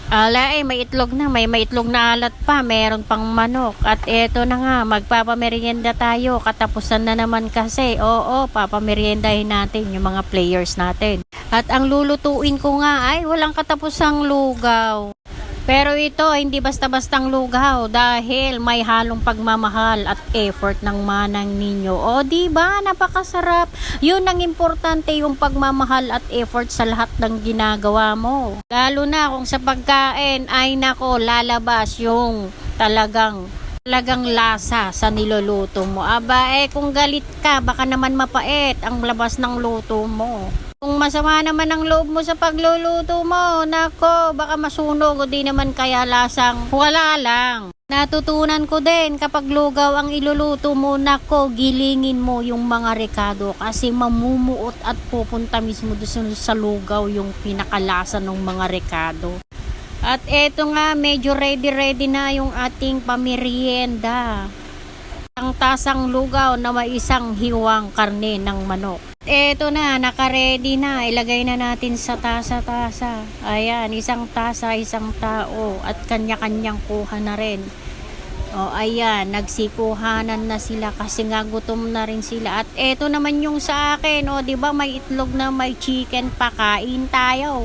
May itlog na, may itlog na alat pa, meron pang manok. At eto na nga, magpapamerienda tayo. Katapusan na naman kasi. Oo, papameriendahin natin yung mga players natin. At ang lulutuin ko nga ay walang katapusang lugaw. Pero ito hindi basta-bastang lugaw dahil may halong pagmamahal at effort ng manang ninyo. O di ba napakasarap. 'Yun ang importante, yung pagmamahal at effort sa lahat ng ginagawa mo. Lalo na kung sa pagkain ay nako lalabas yung talagang lasa sa niluluto mo. Aba kung galit ka baka naman mapait ang labas ng luto mo. Kung masama naman ang loob mo sa pagluluto mo, nako, baka masunog o di naman kaya lasang wala lang. Natutunan ko din kapag lugaw ang iluluto mo, nako, gilingin mo yung mga rekado kasi mamumuot at pupunta mismo doon sa lugaw yung pinakalasa ng mga rekado. At eto nga, medyo ready na yung ating pamerienda. Ang tasang lugaw na may isang hiwang karne ng manok. Eto na, naka-ready na. Ilagay na natin sa tasa-tasa. Ayan, isang tasa, isang tao. At kanya-kanyang kuha na rin. O, ayan, nagsikuhanan na sila kasi nga gutom na rin sila. At eto naman yung sa akin, o, di ba may itlog na may chicken pa, kain tayo.